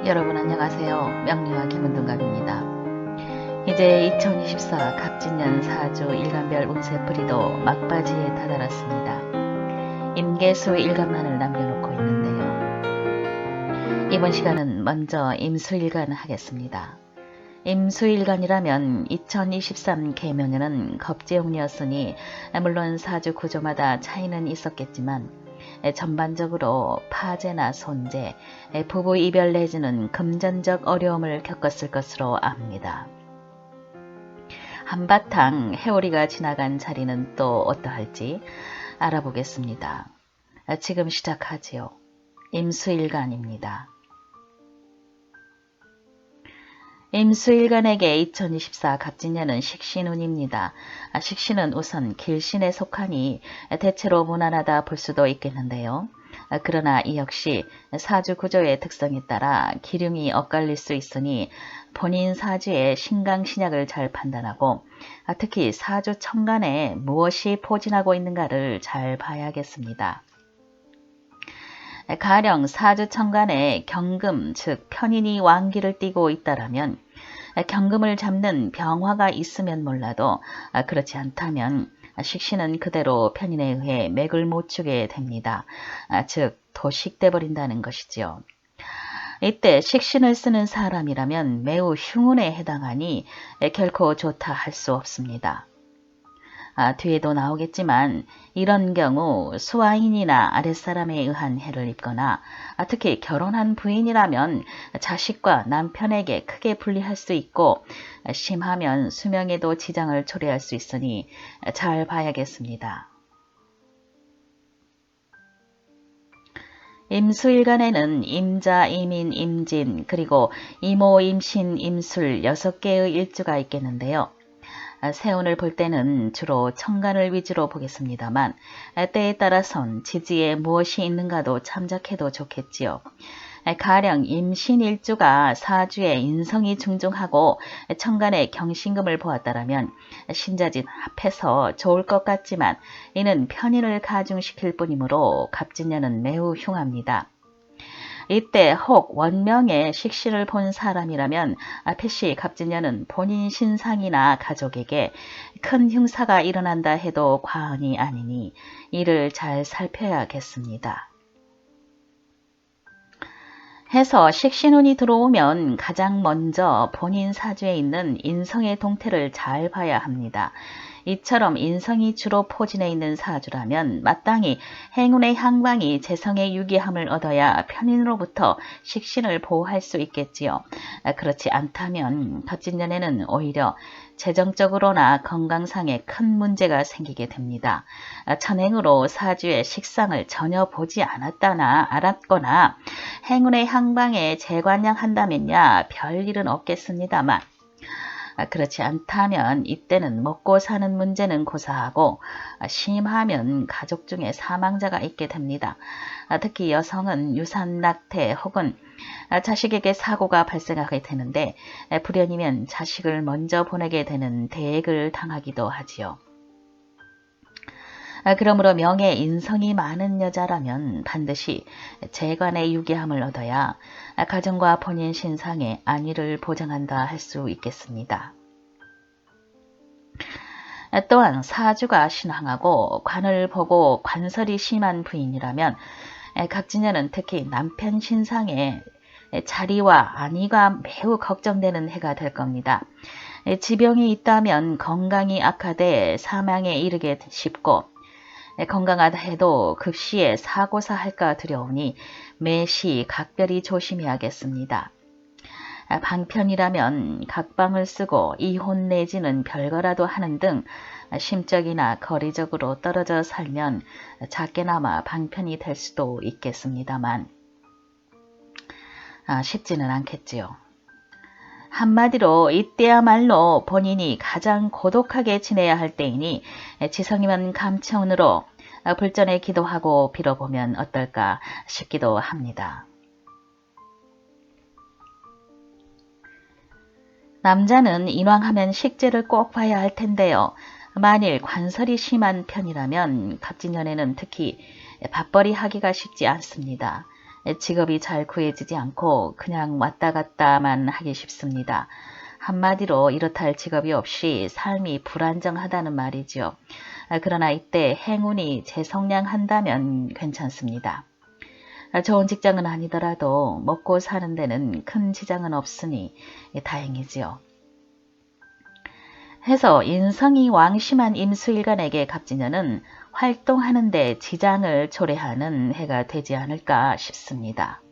여러분 안녕하세요. 명리와 김은동갑입니다. 이제 2024 갑진년 4주 일간별 운세풀이도 막바지에 다다랐습니다. 임계수 일간만을 남겨놓고 있는데요. 이번 시간은 먼저 임수일간 하겠습니다. 임수일간이라면 2023 개묘년은 겁재용이었으니 물론 4주 구조마다 차이는 있었겠지만 전반적으로 파재나 손재, 부부 이별 내지는 금전적 어려움을 겪었을 것으로 압니다. 한바탕 해오리가 지나간 자리는 또 어떠할지 알아보겠습니다. 지금 시작하지요. 임수일간입니다. 임수일간에게 2024 갑진년은 식신운입니다. 식신은 우선 길신에 속하니 대체로 무난하다 볼 수도 있겠는데요. 그러나 이 역시 사주 구조의 특성에 따라 기름이 엇갈릴 수 있으니 본인 사주의 신강신약을 잘 판단하고 특히 사주 천간에 무엇이 포진하고 있는가를 잘 봐야겠습니다. 가령 사주 천간에 경금 즉 편인이 왕기를 띠고 있다라면 경금을 잡는 병화가 있으면 몰라도 그렇지 않다면 식신은 그대로 편인에 의해 맥을 못 추게 됩니다. 즉 도식돼 버린다는 것이지요. 이때 식신을 쓰는 사람이라면 매우 흉운에 해당하니 결코 좋다 할 수 없습니다. 뒤에도 나오겠지만 이런 경우 수아인이나 아랫사람에 의한 해를 입거나 특히 결혼한 부인이라면 자식과 남편에게 크게 불리할 수 있고 심하면 수명에도 지장을 초래할 수 있으니 잘 봐야겠습니다. 임수일간에는 임자, 임인, 임진, 그리고 이모, 임신, 임술 6개의 일주가 있겠는데요. 세운을 볼 때는 주로 천간을 위주로 보겠습니다만 때에 따라선 지지에 무엇이 있는가도 참작해도 좋겠지요. 가령 임신일주가 사주에 인성이 중중하고 천간에 경신금을 보았다라면 신자진 합해서 좋을 것 같지만 이는 편인을 가중시킬 뿐이므로 갑진년은 매우 흉합니다. 이때 혹 원명의 식신을 본 사람이라면 필시 갑진년은 본인 신상이나 가족에게 큰 흉사가 일어난다 해도 과언이 아니니 이를 잘 살펴야겠습니다. 해서 식신운이 들어오면 가장 먼저 본인 사주에 있는 인성의 동태를 잘 봐야 합니다. 이처럼 인성이 주로 포진해 있는 사주라면 마땅히 행운의 향방이 재성의 유기함을 얻어야 편인으로부터 식신을 보호할 수 있겠지요. 그렇지 않다면 갑진년에는 오히려 재정적으로나 건강상에 큰 문제가 생기게 됩니다. 천행으로 사주의 식상을 전혀 보지 않았다나 알았거나 행운의 향방에 재관양한다면야 별일은 없겠습니다만 그렇지 않다면 이때는 먹고 사는 문제는 고사하고 심하면 가족 중에 사망자가 있게 됩니다. 특히 여성은 유산 낙태 혹은 자식에게 사고가 발생하게 되는데 불연이면 자식을 먼저 보내게 되는 대액을 당하기도 하지요. 그러므로 명예 인성이 많은 여자라면 반드시 재관의 유기함을 얻어야 가정과 본인 신상의 안위를 보장한다 할 수 있겠습니다. 또한 사주가 신황하고 관을 보고 관설이 심한 부인이라면 갑진년은 특히 남편 신상의 자리와 안위가 매우 걱정되는 해가 될 겁니다. 지병이 있다면 건강이 악화돼 사망에 이르게 쉽고 건강하다 해도 급시에 사고사 할까 두려우니 매시 각별히 조심해야겠습니다. 방편이라면 각방을 쓰고 이혼 내지는 별거라도 하는 등 심적이나 거리적으로 떨어져 살면 작게나마 방편이 될 수도 있겠습니다만 쉽지는 않겠지요. 한마디로 이때야말로 본인이 가장 고독하게 지내야 할 때이니 지성이면 감천으로 불전에 기도하고 빌어보면 어떨까 싶기도 합니다. 남자는 인왕하면 식재를 꼭 봐야 할 텐데요. 만일 관설이 심한 편이라면 갑진년에는 특히 밥벌이 하기가 쉽지 않습니다. 직업이 잘 구해지지 않고 그냥 왔다 갔다만 하기 쉽습니다. 한마디로 이렇다 할 직업이 없이 삶이 불안정하다는 말이죠. 그러나 이때 행운이 재성량한다면 괜찮습니다. 좋은 직장은 아니더라도 먹고 사는 데는 큰 지장은 없으니 다행이지요. 해서 인성이 왕심한 임수일간에게 갑진년은 활동하는 데 지장을 초래하는 해가 되지 않을까 싶습니다.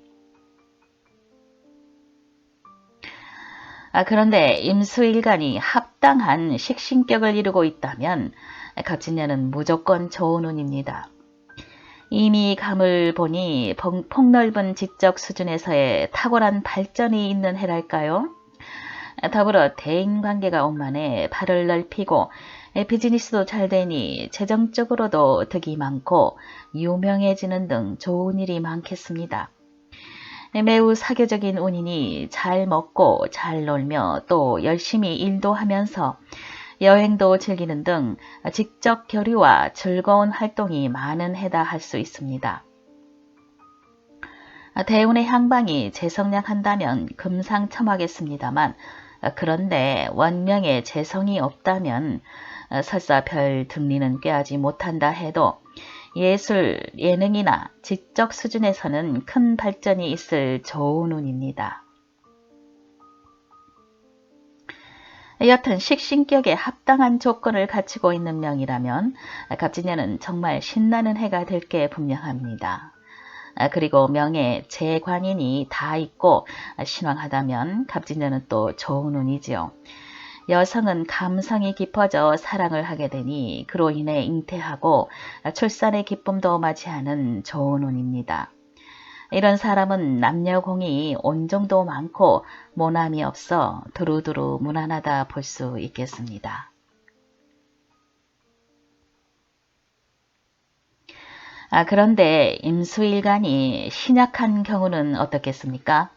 그런데 임수일간이 합당한 식신격을 이루고 있다면 갑진년은 무조건 좋은 운입니다. 이미 감을 보니 폭넓은 지적 수준에서의 탁월한 발전이 있는 해랄까요? 더불어 대인관계가 원만해 발을 넓히고 비즈니스도 잘 되니 재정적으로도 득이 많고 유명해지는 등 좋은 일이 많겠습니다. 매우 사교적인 운이니 잘 먹고 잘 놀며 또 열심히 일도 하면서 여행도 즐기는 등 직접 교류와 즐거운 활동이 많은 해다 할 수 있습니다. 대운의 향방이 재성량한다면 금상첨화겠습니다만 그런데 원명에 재성이 없다면 설사 별 등리는 꾀하지 못한다 해도 예술, 예능이나 지적 수준에서는 큰 발전이 있을 좋은 운입니다. 여튼 식신격에 합당한 조건을 갖추고 있는 명이라면 갑진년은 정말 신나는 해가 될 게 분명합니다. 그리고 명에 재관인이 다 있고 신왕하다면 갑진년은 또 좋은 운이지요. 여성은 감성이 깊어져 사랑을 하게 되니 그로 인해 잉태하고 출산의 기쁨도 맞이하는 좋은 운입니다. 이런 사람은 남녀공이 온정도 많고 모남이 없어 두루두루 무난하다 볼 수 있겠습니다. 그런데 임수일간이 신약한 경우는 어떻겠습니까?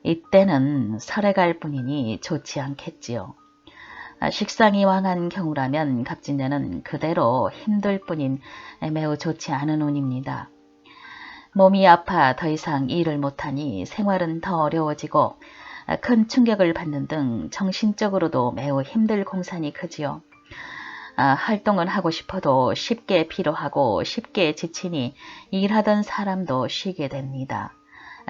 이때는 설에 갈 뿐이니 좋지 않겠지요. 식상이 왕한 경우라면 갑진년은 그대로 힘들 뿐인 매우 좋지 않은 운입니다. 몸이 아파 더 이상 일을 못하니 생활은 더 어려워지고 큰 충격을 받는 등 정신적으로도 매우 힘들 공산이 크지요. 활동은 하고 싶어도 쉽게 피로하고 쉽게 지치니 일하던 사람도 쉬게 됩니다.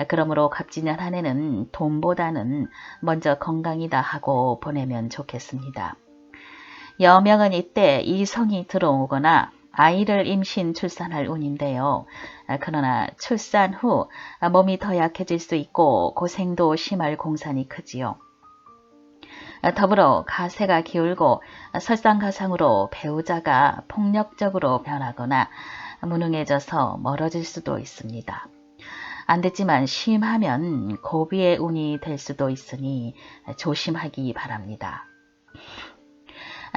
그러므로 갑진년 한 해는 돈보다는 먼저 건강이다 하고 보내면 좋겠습니다. 여명은 이때 이성이 들어오거나 아이를 임신 출산할 운인데요. 그러나 출산 후 몸이 더 약해질 수 있고 고생도 심할 공산이 크지요. 더불어 가세가 기울고 설상가상으로 배우자가 폭력적으로 변하거나 무능해져서 멀어질 수도 있습니다. 안 됐지만 심하면 고비의 운이 될 수도 있으니 조심하기 바랍니다.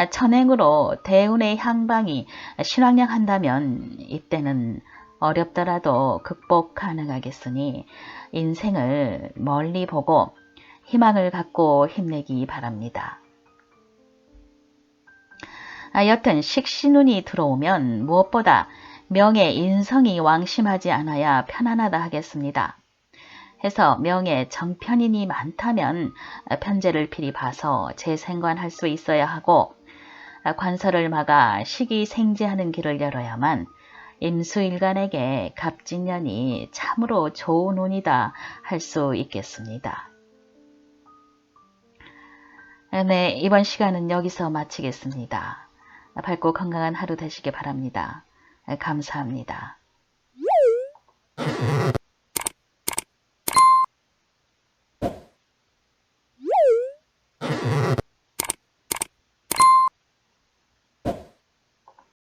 천행으로 대운의 향방이 신왕량한다면 이때는 어렵더라도 극복 가능하겠으니 인생을 멀리 보고 희망을 갖고 힘내기 바랍니다. 여튼 식신운이 들어오면 무엇보다 명의 인성이 왕심하지 않아야 편안하다 하겠습니다. 해서 명의 정편인이 많다면 편제를 필히 봐서 재생관할 수 있어야 하고 관서를 막아 시기생지하는 길을 열어야만 임수일간에게 갑진년이 참으로 좋은 운이다 할 수 있겠습니다. 네, 이번 시간은 여기서 마치겠습니다. 밝고 건강한 하루 되시기 바랍니다. 감사합니다.